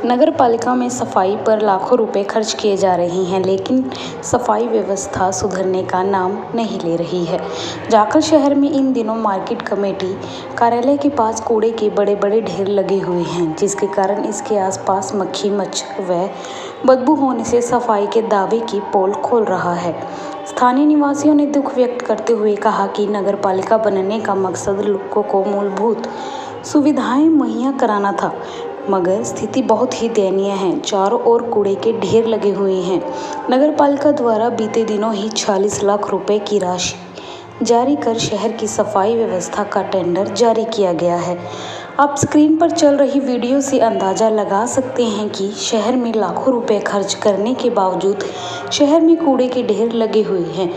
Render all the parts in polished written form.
नगर पालिका में सफाई पर लाखों रुपए खर्च किए जा रहे हैं, लेकिन सफाई व्यवस्था सुधरने का नाम नहीं ले रही है। जाखल शहर में इन दिनों मार्केट कमेटी कार्यालय के पास कूड़े के बड़े बड़े ढेर लगे हुए हैं, जिसके कारण इसके आसपास मक्खी, मच्छर व बदबू होने से सफाई के दावे की पोल खोल रहा है। स्थानीय निवासियों ने दुख व्यक्त करते हुए कहा कि नगर पालिका बनने का मकसद लोगों को मूलभूत सुविधाएं मुहैया कराना था, मगर स्थिति बहुत ही दयनीय है। चारों ओर कूड़े के ढेर लगे हुए हैं। नगर पालिका द्वारा बीते दिनों ही 40 लाख रुपए की राशि जारी कर शहर की सफाई व्यवस्था का टेंडर जारी किया गया है। आप स्क्रीन पर चल रही वीडियो से अंदाज़ा लगा सकते हैं कि शहर में लाखों रुपए खर्च करने के बावजूद शहर में कूड़े के ढेर लगे हुए हैं।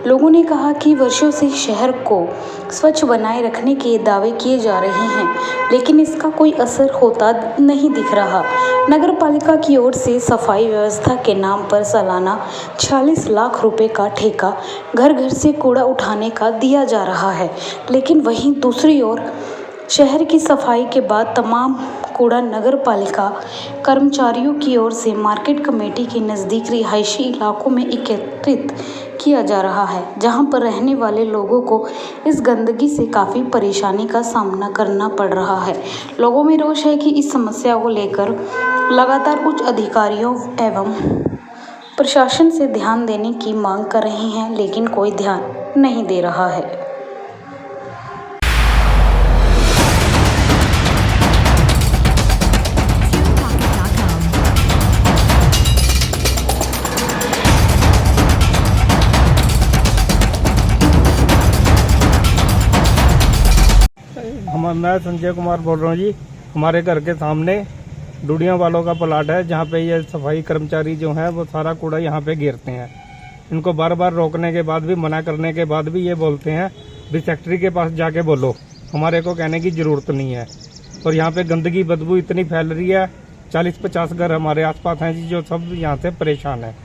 लोगों ने कहा कि वर्षों से शहर को स्वच्छ बनाए रखने के दावे किए जा रहे हैं, लेकिन इसका कोई असर होता नहीं दिख रहा। नगर पालिका की ओर से सफाई व्यवस्था के नाम पर सालाना 40 लाख रुपए का ठेका घर घर से कूड़ा उठाने का दिया जा रहा है, लेकिन वहीं दूसरी ओर शहर की सफाई के बाद तमाम कूड़ा नगर पालिका कर्मचारियों की ओर से मार्केट कमेटी के नज़दीक रिहायशी इलाकों में एकत्रित किया जा रहा है, जहां पर रहने वाले लोगों को इस गंदगी से काफ़ी परेशानी का सामना करना पड़ रहा है। लोगों में रोष है कि इस समस्या को लेकर लगातार उच्च अधिकारियों एवं प्रशासन से ध्यान देने की मांग कर रहे हैं, लेकिन कोई ध्यान नहीं दे रहा है। मैं संजय कुमार बोल रहा हूँ जी। हमारे घर के सामने डुडिया वालों का प्लाट है, जहाँ पे ये सफाई कर्मचारी जो हैं वो सारा कूड़ा यहाँ पे गिरते हैं। इनको बार बार रोकने के बाद भी, मना करने के बाद भी ये बोलते हैं भी फैक्ट्री के पास जाके बोलो, हमारे को कहने की जरूरत नहीं है। और यहाँ पे गंदगी बदबू इतनी फैल रही है, 40-50 घर हमारे आसपास हैं जी, जो सब यहाँ से परेशान है।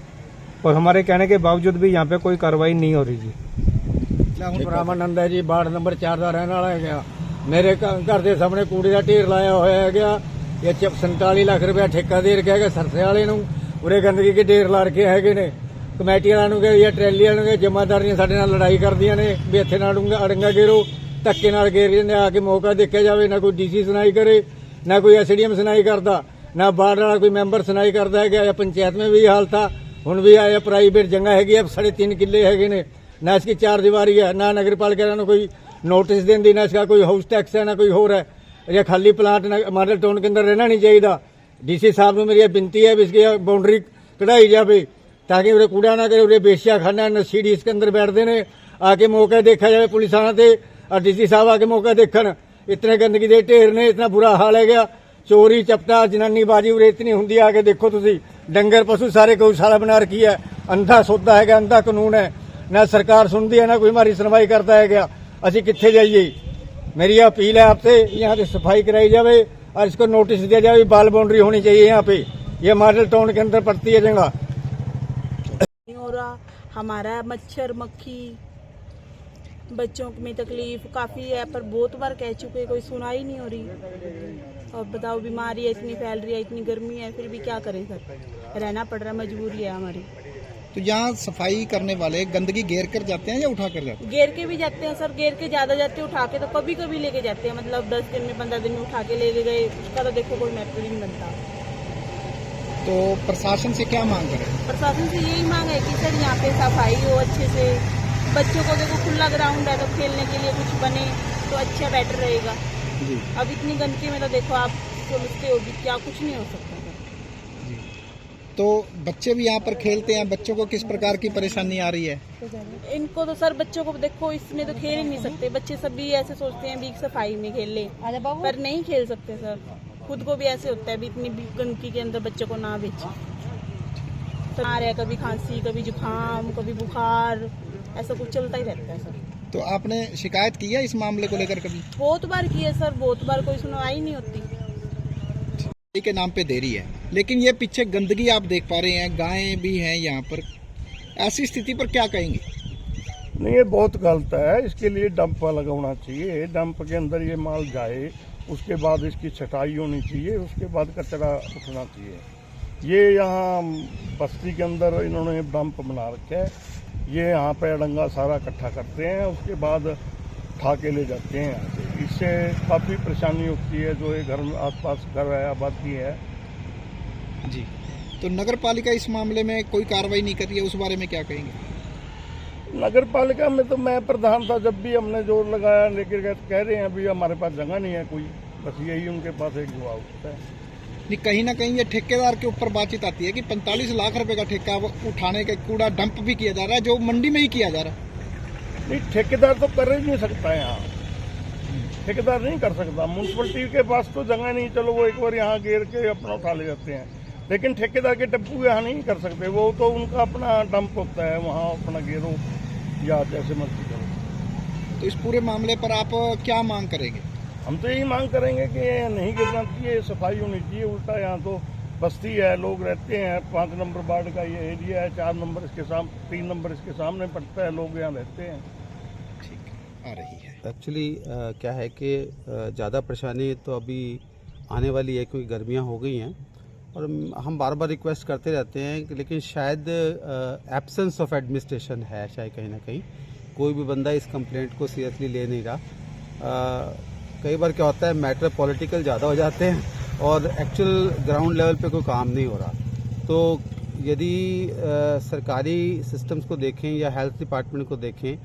और हमारे कहने के बावजूद भी यहाँ पे कोई कार्रवाई नहीं हो रही जी। रामानंद है जी, वार्ड नंबर 4 का रहने वाला है। मेरे घर के सामने कूड़े का ढेर लाया हुआ है। ये 47 लाख रुपया ठेका दे रखा है सरसे वाले नूं। उरे गंदगी के ढेर ला रखे है ने। कमेटी वालों ने या ट्रैली वालों ने जमादारियां साडे नाल लड़ाई करदियां ने भी इत्थे ना अड़ंगा गेरो, धक्के नाल गेर ने आके मौका देखा जाए। ना कोई डीसी सुनाई करे, ना कोई एसडीएम सुनाई करता, ना वार्ड वाला कोई मैंबर सुनाई करता है। या पंचायत में भी हाल था, हुण भी आया प्राइवेट जगह हैगी, 3.5 किले हैगे ने, ना इसकी 4 दीवारी है, ना नगर पालिका ने कोई नोटिस देंदी, ना इसका कोई हाउस टैक्स है, ना कोई होर है। ये खाली प्लांट मॉडल टाउन के अंदर रहना नहीं चाहिए। डीसी साहब को मेरी विनती है भी इसकी बाउंड्री कढ़ाई जाए, ताकि उरे कूड़ा ना करे। उरे बेशिया खाना नशीड़ी इसके अंदर बैठते ने, आके मौका देखा जाए पुलिस आना थे और डीसी साहब आके मौका देखन। इतने गंदगी दे ढेर ने, इतना बुरा हाल है गया। चोरी चपटा जनानीबाजी उरे इतनी होंगी। आके देखो तुसी, डंगर पशु सारे गौशाला बना रखी है। अंधा सौदा है, अंधा कानून है, ना सरकार सुनती है, ना कोई हमारी सुनवाई करता है गया। असी कित्थे जाइए? मेरी अपील है आपसे, यहाँ से सफाई कराई जाए और इसको नोटिस दिया जाए। बाल बाउंड्री होनी चाहिए यहाँ पे। ये मॉडल टाउन के अंदर पड़ती है जगह। हो रहा हमारा मच्छर मक्खी, बच्चों में तकलीफ काफ़ी है, पर बहुत बार कह चुके, कोई सुनाई नहीं हो रही। और बताओ, बीमारी है इतनी फैल रही है, इतनी गर्मी है, फिर भी क्या करें सर, रहना पड़ रहा है, मजबूरी है हमारी। तो यहाँ सफाई करने वाले गंदगी घेर कर जाते हैं या उठा कर जाते हैं? घेर के भी जाते हैं सर, घेर के ज्यादा जाते हैं, उठा के तो कभी कभी लेके जाते हैं। मतलब 10 दिन में 15 दिन में उठा के ले गए, उसका तो देखो कोई मैटर नहीं बनता। तो प्रशासन से क्या मांग करें? प्रशासन से यही मांग है कि सर यहाँ पे सफाई हो अच्छे से। बच्चों को देखो खुला ग्राउंड है, तो खेलने के लिए कुछ बने तो अच्छा बेटर रहेगा जी। अब इतनी गंदगी में तो देखो आप समझते हो कि क्या कुछ नहीं हो सकता। तो बच्चे भी यहाँ पर खेलते हैं, बच्चों को किस प्रकार की परेशानी आ रही है? इनको तो सर बच्चों को देखो, इसमें तो खेल ही नहीं सकते। बच्चे सभी ऐसे सोचते हैं भी सफाई में खेल ले, पर नहीं खेल सकते सर। खुद को भी ऐसे होता है भी इतनी गंदगी के अंदर बच्चों को ना बेचे। तो आ रहा है कभी खांसी, कभी जुकाम, कभी बुखार, ऐसा कुछ चलता ही रहता है सर। तो आपने शिकायत की है इस मामले को लेकर कभी? बहुत बार की है सर, बहुत बार, कोई सुनवाई नहीं होती। के नाम पे देरी है, लेकिन ये पीछे गंदगी आप देख पा रहे हैं, गायें भी हैं यहाँ पर। ऐसी स्थिति पर क्या कहेंगे? नहीं, ये बहुत गलत है। इसके लिए डंप लगाना चाहिए। डंप के अंदर ये माल जाए उसके बाद इसकी छटाई होनी चाहिए, उसके बाद कचरा उठना चाहिए। ये यहाँ बस्ती के अंदर इन्होंने डंप बना रखे है, ये यहाँ पे अड़ंगा सारा इकट्ठा करते हैं, उसके बाद उठा के ले जाते हैं यहाँ से। इससे काफ़ी परेशानी होती है, जो ये घर में आसपास घर है, आबादी है। जी, तो नगर पालिका इस मामले में कोई कार्रवाई नहीं कर रही है, उस बारे में क्या कहेंगे? नगर पालिका में तो मैं प्रधान था, जब भी हमने जोर लगाया, लेकिन कह रहे हैं अभी हमारे पास जगह नहीं है कोई, बस यही उनके पास एक जवाब होता है। नहीं, कहीं ना कहीं ये ठेकेदार के ऊपर बातचीत आती है कि 45 लाख रुपए का ठेका उठाने का कूड़ा डंप भी किया जा रहा है, जो मंडी में ही किया जा रहा है। नहीं, ठेकेदार तो कर ही नहीं सकता है यहाँ, ठेकेदार नहीं कर सकता। म्यूनसिपलिटी के पास तो जगह नहीं, चलो वो एक बार यहाँ घेर के अपना उठा ले जाते हैं, लेकिन ठेकेदार के टप्पू यहाँ नहीं कर सकते, वो तो उनका अपना डंप होता है, वहाँ अपना घेरो या जैसे मर्जी करो। तो इस पूरे मामले पर आप क्या मांग करेंगे? हम तो यही मांग करेंगे कि ये नहीं गिरना चाहिए, सफाई होनी चाहिए। उल्टा यहाँ तो बस्ती है, लोग रहते हैं, 5 नंबर वार्ड का ये एरिया है, 4 नंबर इसके सामने, 3 नंबर इसके सामने पड़ता है, लोग यहाँ रहते हैं। ठीक आ रही है। एक्चुअली क्या है कि ज़्यादा परेशानी तो अभी आने वाली है, क्योंकि गर्मियाँ हो गई हैं और हम बार बार रिक्वेस्ट करते रहते हैं कि, लेकिन शायद एब्सेंस ऑफ एडमिनिस्ट्रेशन है, शायद कहीं ना कहीं कोई भी बंदा इस कंप्लेंट को सीरियसली ले नहीं रहा। कई बार क्या होता है, मैटर पॉलिटिकल ज़्यादा हो जाते हैं और एक्चुअल ग्राउंड लेवल पे कोई काम नहीं हो रहा। तो यदि सरकारी सिस्टम्स को देखें या हेल्थ डिपार्टमेंट को देखें,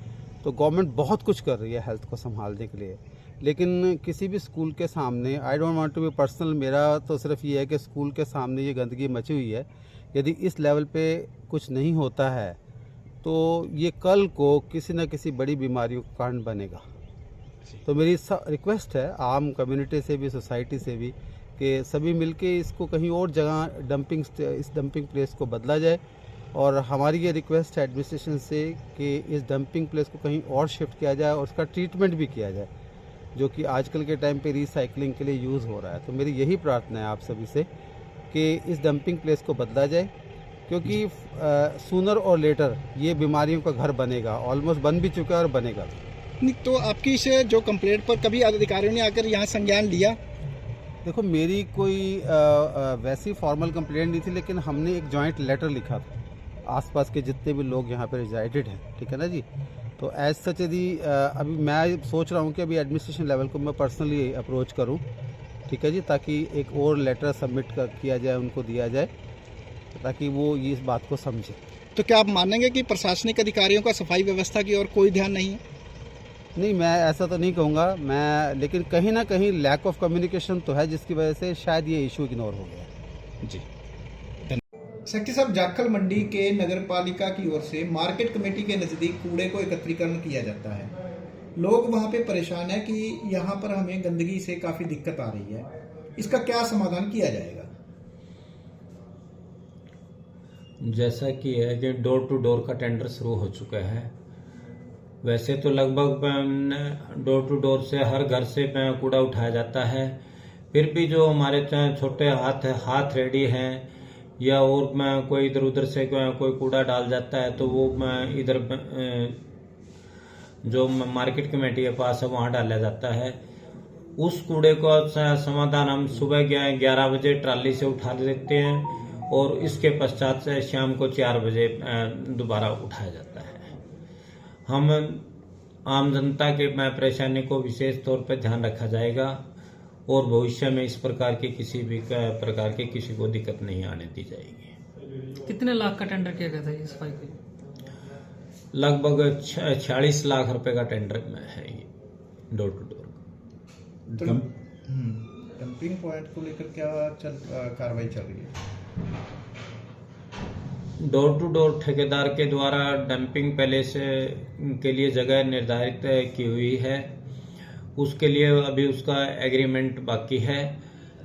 तो गवर्नमेंट बहुत कुछ कर रही है हेल्थ को संभालने के लिए, लेकिन किसी भी स्कूल के सामने, I don't want to be personal, मेरा तो सिर्फ ये है कि स्कूल के सामने ये गंदगी मची हुई है, यदि इस लेवल पे कुछ नहीं होता है तो ये कल को किसी न किसी बड़ी बीमारियों का कारण बनेगा। तो मेरी रिक्वेस्ट है आम कम्युनिटी से भी, सोसाइटी से भी, कि सभी मिलके इसको कहीं और जगह इस डंपिंग प्लेस को बदला जाए। और हमारी ये रिक्वेस्ट है एडमिनिस्ट्रेशन से कि इस डंपिंग प्लेस को कहीं और शिफ्ट किया जाए और उसका ट्रीटमेंट भी किया जाए, जो कि आजकल के टाइम पे रिसाइकलिंग के लिए यूज़ हो रहा है। तो मेरी यही प्रार्थना है आप सभी से कि इस डंपिंग प्लेस को बदला जाए, क्योंकि सूनर और लेटर ये बीमारियों का घर बनेगा, ऑलमोस्ट बन भी चुका है और बनेगा। नहीं, तो आपकी इस जो कंप्लेंट पर कभी अधिकारियों ने आकर यहाँ संज्ञान लिया? देखो, मेरी कोई वैसी फॉर्मल कंप्लेंट नहीं थी, लेकिन हमने एक जॉइंट लेटर लिखा था आसपास के जितने भी लोग यहाँ पे रिजाइडेड हैं, ठीक है ना जी। तो एज सच यदि अभी मैं सोच रहा हूँ कि अभी एडमिनिस्ट्रेशन लेवल को मैं पर्सनली अप्रोच करूँ, ठीक है जी, ताकि एक और लेटर सबमिट किया जाए, उनको दिया जाए, ताकि वो ये इस बात को समझे। तो क्या आप मानेंगे कि प्रशासनिक अधिकारियों का सफाई व्यवस्था की ओर कोई ध्यान नहीं है? नहीं, मैं ऐसा तो नहीं कहूँगा मैं, लेकिन कहीं ना कहीं लैक ऑफ कम्युनिकेशन तो है, जिसकी वजह से शायद ये इशू इग्नोर हो गया। जी, सेक्रेटरी साहब, जाखल मंडी के नगर पालिका की ओर से मार्केट कमेटी के नज़दीक कूड़े को एकत्रीकरण किया जाता है। लोग वहां पे परेशान है कि यहाँ पर हमें गंदगी से काफ़ी दिक्कत आ रही है, इसका क्या समाधान किया जाएगा? जैसा कि है कि डोर टू डोर का टेंडर शुरू हो चुका है। वैसे तो लगभग डोर टू डोर से हर घर से कूड़ा उठाया जाता है, फिर भी जो हमारे छोटे हाथ रेडी हैं या और कोई इधर उधर से कोई कूड़ा डाल जाता है, तो वो इधर जो मार्केट कमेटी के पास है वहाँ डाला जाता है। उस कूड़े को समाधान हम सुबह 11 बजे ट्राली से उठा देते हैं और इसके पश्चात से शाम को 4 बजे दोबारा उठाया जाता है। हम आम जनता के परेशानी को विशेष तौर पर ध्यान रखा जाएगा और भविष्य में इस प्रकार की किसी भी प्रकार की किसी को दिक्कत नहीं आने दी जाएगी। कितने लाख का टेंडर किया गया था इस सफाई के? लगभग 46 लाख रुपए का टेंडर है ये door to door. Dumping point को लेकर क्या कार्रवाई चल रही है? डोर टू डोर ठेकेदार के द्वारा डंपिंग पैलेस के लिए जगह निर्धारित की हुई है, उसके लिए अभी उसका एग्रीमेंट बाकी है।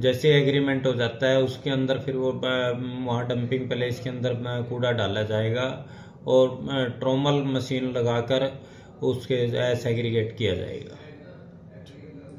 जैसे एग्रीमेंट हो जाता है उसके अंदर फिर वो वहाँ डंपिंग पैलेस के अंदर कूड़ा डाला जाएगा और ट्रोमल मशीन लगाकर उसके सेग्रीगेट किया जाएगा।